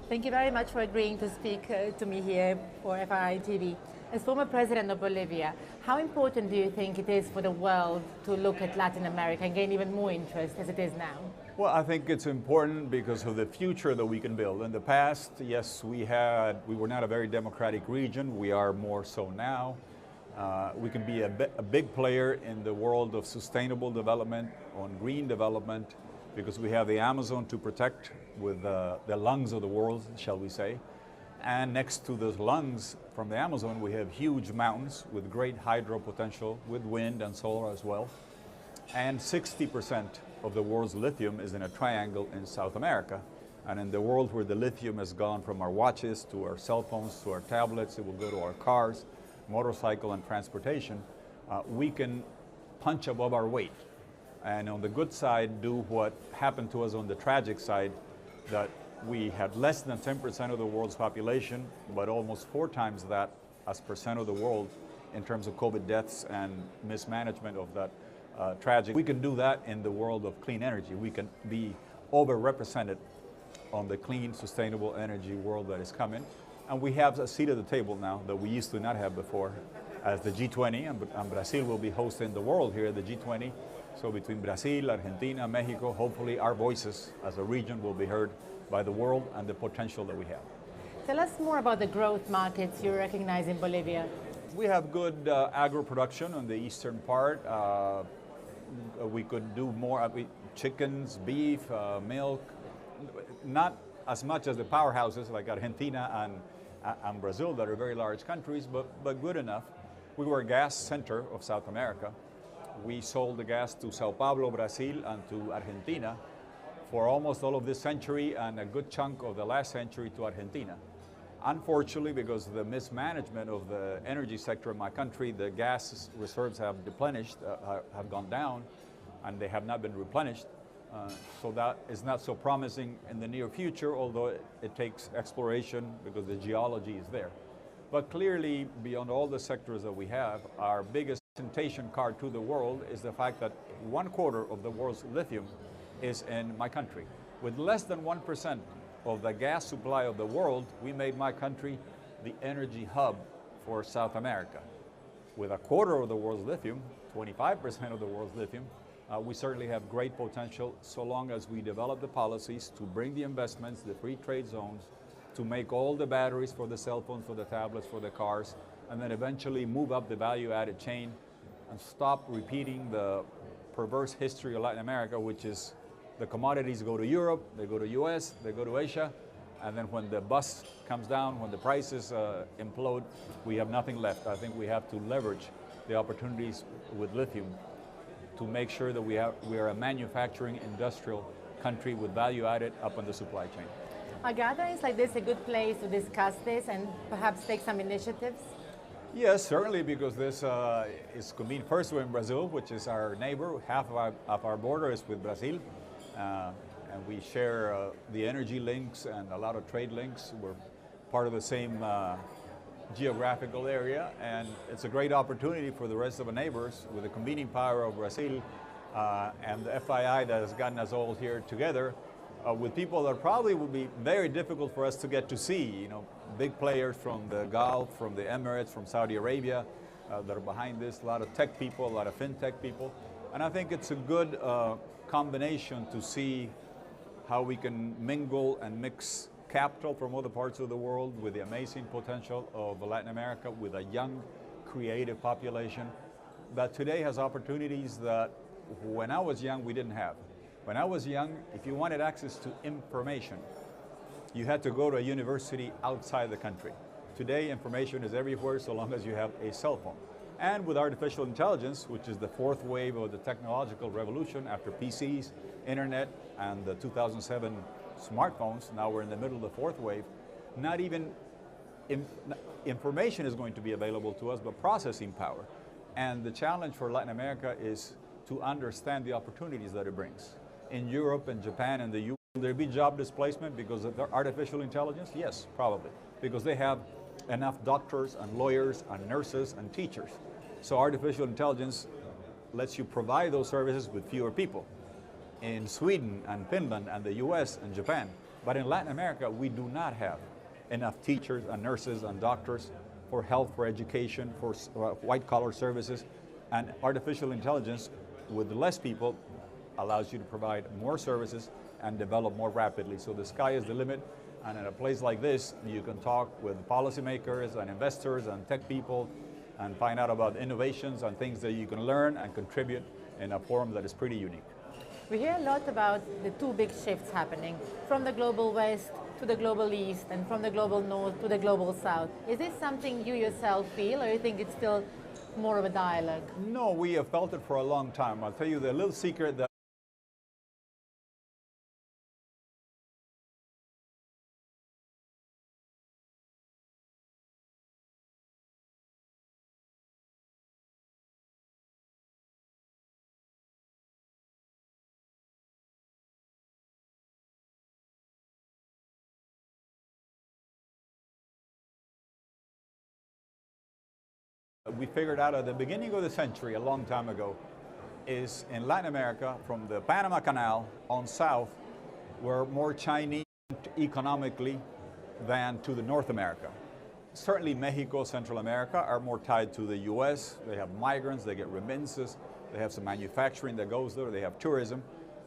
Thank you very much for agreeing to speak to me here for FRI TV. As former president of Bolivia, how important do you think it is for the world to look at Latin America and gain even more interest as it is now? Well, I think it's important because of the future that we can build. In the past, yes, we were not a very democratic region. We are more so now. We can be a big player in the world of sustainable development, on green development, because we have the Amazon to protect with the lungs of the world, shall we say. And next to those lungs from the Amazon, we have huge mountains with great hydro potential, with wind and solar as well. And 60% of the world's lithium is in a triangle in South America. And in the world where the lithium has gone from our watches to our cell phones to our tablets, it will go to our cars, motorcycle and transportation, we can punch above our weight. And on the good side, do what happened to us on the tragic side, that we had less than 10% of the world's population, but almost 4 times that as percent of the world in terms of COVID deaths and mismanagement of that tragic. We can do that in the world of clean energy. We can be overrepresented on the clean, sustainable energy world that is coming. And we have a seat at the table now that we used to not have before as the G20, and Brazil will be hosting the world here at the G20. So between Brazil, Argentina, Mexico, hopefully our voices as a region will be heard by the world and the potential that we have. Tell us more about the growth markets you recognize in Bolivia. We have good agro production on the eastern part. We could do more chickens, beef, milk, not as much as the powerhouses like Argentina and Brazil that are very large countries, but good enough. We were a gas center of South America. We sold the gas to Sao Paulo, Brazil, and to Argentina for almost all of this century and a good chunk of the last century to Argentina. Unfortunately, because of the mismanagement of the energy sector in my country, the gas reserves have have gone down, and they have not been replenished. So that is not so promising in the near future, although it takes exploration because the geology is there. But clearly, beyond all the sectors that we have, our biggest temptation card to the world is the fact that 1/4 of the world's lithium is in my country. With less than 1% of the gas supply of the world, we made my country the energy hub for South America. With 1/4 of the world's lithium, 25% of the world's lithium, we certainly have great potential so long as we develop the policies to bring the investments, the free trade zones, to make all the batteries for the cell phones, for the tablets, for the cars, and then eventually move up the value-added chain and stop repeating the perverse history of Latin America, which is the commodities go to Europe, they go to US, they go to Asia, and then when the bus comes down, when the prices implode, we have nothing left. I think we have to leverage the opportunities with lithium to make sure that we are a manufacturing industrial country with value added up on the supply chain. Are gatherings like this a good place to discuss this and perhaps take some initiatives? Yes, certainly, because this is convened first in Brazil, which is our neighbor. Half of our border is with Brazil, and we share the energy links and a lot of trade links. We're part of the same geographical area, and it's a great opportunity for the rest of the neighbors with the convening power of Brazil and the FII that has gotten us all here together with people that probably would be very difficult for us to get to see. You know, big players from the Gulf, from the Emirates, from Saudi Arabia that are behind this, a lot of tech people, a lot of fintech people. And I think it's a good combination to see how we can mingle and mix capital from other parts of the world with the amazing potential of Latin America, with a young, creative population that today has opportunities that when I was young we didn't have. When I was young, if you wanted access to information, you had to go to a university outside the country. Today, information is everywhere so long as you have a cell phone. And with artificial intelligence, which is the 4th wave of the technological revolution after PCs, internet, and the 2007 smartphones, now we're in the middle of the 4th wave, not even information is going to be available to us, but processing power. And the challenge for Latin America is to understand the opportunities that it brings. In Europe and Japan and the US, will there be job displacement because of their artificial intelligence? Yes, probably, because they have enough doctors and lawyers and nurses and teachers. So artificial intelligence lets you provide those services with fewer people in Sweden and Finland and the US and Japan. But in Latin America, we do not have enough teachers and nurses and doctors for health, for education, for white-collar services. And artificial intelligence, with less people, allows you to provide more services and develop more rapidly. So the sky is the limit. And in a place like this, you can talk with policymakers and investors and tech people and find out about innovations and things that you can learn and contribute in a forum that is pretty unique. We hear a lot about the two big shifts happening, from the global west to the global east, and from the global north to the global south. Is this something you yourself feel, or you think it's still more of a dialogue? No, we have felt it for a long time. I'll tell you the little secret that we figured out at the beginning of the century, a long time ago, is in Latin America, from the Panama Canal on south, we're more Chinese economically than to the North America. Certainly Mexico, Central America are more tied to the US. They have migrants, they get remittances, they have some manufacturing that goes there, they have tourism,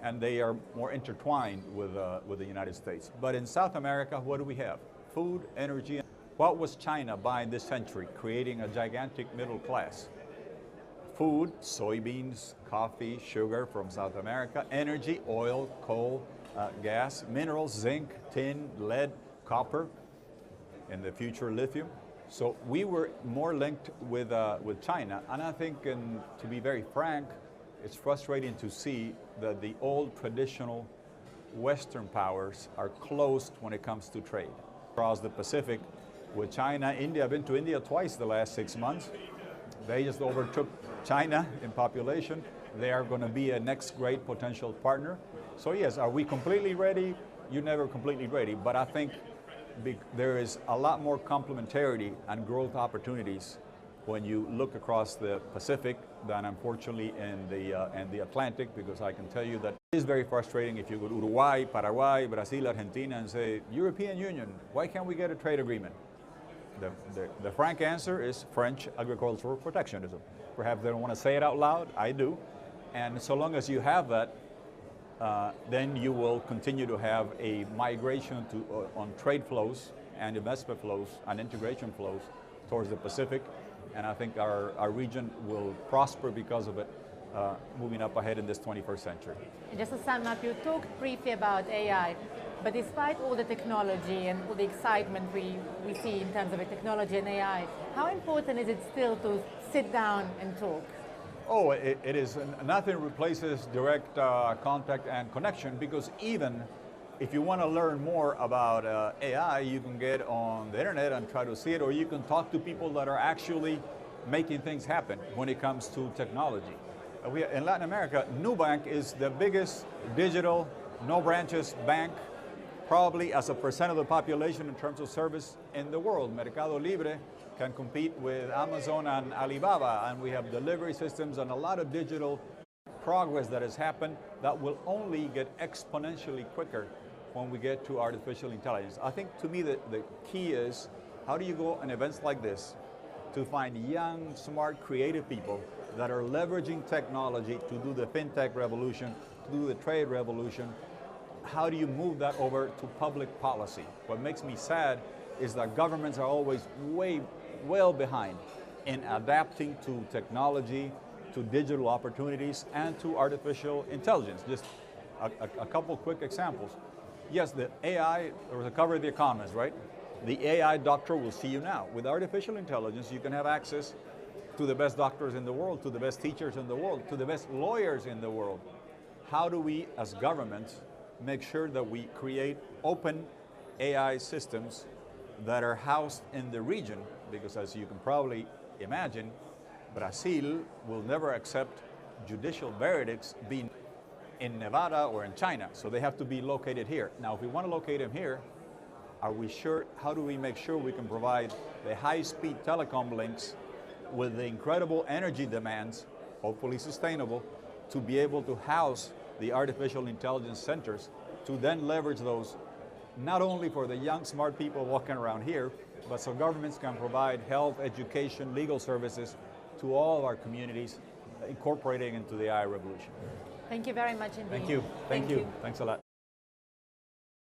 and they are more intertwined with the United States. But in South America, what do we have? Food, energy. What was China buying this century, creating a gigantic middle class? Food, soybeans, coffee, sugar from South America, energy, oil, coal, gas, minerals, zinc, tin, lead, copper, in the future lithium. So we were more linked with China, and I think, to be very frank, it's frustrating to see that the old traditional Western powers are closed when it comes to trade. Across the Pacific, with China, India, I've been to India twice the last 6 months. They just overtook China in population. They are going to be a next great potential partner. So yes, are we completely ready? You're never completely ready, but I think there is a lot more complementarity and growth opportunities when you look across the Pacific than unfortunately in the Atlantic, because I can tell you that it is very frustrating if you go to Uruguay, Paraguay, Brazil, Argentina and say, European Union, why can't we get a trade agreement? The frank answer is French agricultural protectionism. Perhaps they don't want to say it out loud, I do. And so long as you have that, then you will continue to have a migration on trade flows and investment flows and integration flows towards the Pacific. And I think our region will prosper because of it, moving up ahead in this 21st century. And just to sum up, you talked briefly about AI, but despite all the technology and all the excitement we see in terms of the technology and AI, how important is it still to sit down and talk? Oh, it is. Nothing replaces direct contact and connection, because even if you want to learn more about AI, you can get on the internet and try to see it, or you can talk to people that are actually making things happen when it comes to technology. In Latin America, Nubank is the biggest digital, no branches bank, probably as a percent of the population in terms of service in the world. Mercado Libre can compete with Amazon and Alibaba, and we have delivery systems and a lot of digital progress that has happened that will only get exponentially quicker when we get to artificial intelligence. I think, to me, the key is, how do you go on events like this to find young, smart, creative people that are leveraging technology to do the fintech revolution, to do the trade revolution? How do you move that over to public policy? What makes me sad is that governments are always well behind in adapting to technology, to digital opportunities, and to artificial intelligence. Just a couple quick examples. Yes, the AI, there was a cover of The Economist, right? The AI doctor will see you now. With artificial intelligence, you can have access to the best doctors in the world, to the best teachers in the world, to the best lawyers in the world. How do we, as governments, make sure that we create open AI systems that are housed in the region? Because as you can probably imagine, Brazil will never accept judicial verdicts being in Nevada or in China, so they have to be located here. Now, if we want to locate them here, are we sure, how do we make sure we can provide the high-speed telecom links with the incredible energy demands, hopefully sustainable, to be able to house the artificial intelligence centers, to then leverage those not only for the young, smart people walking around here, but so governments can provide health, education, legal services to all of our communities, incorporating into the AI revolution. Thank you very much indeed. Thank you. Thank you. Thanks a lot.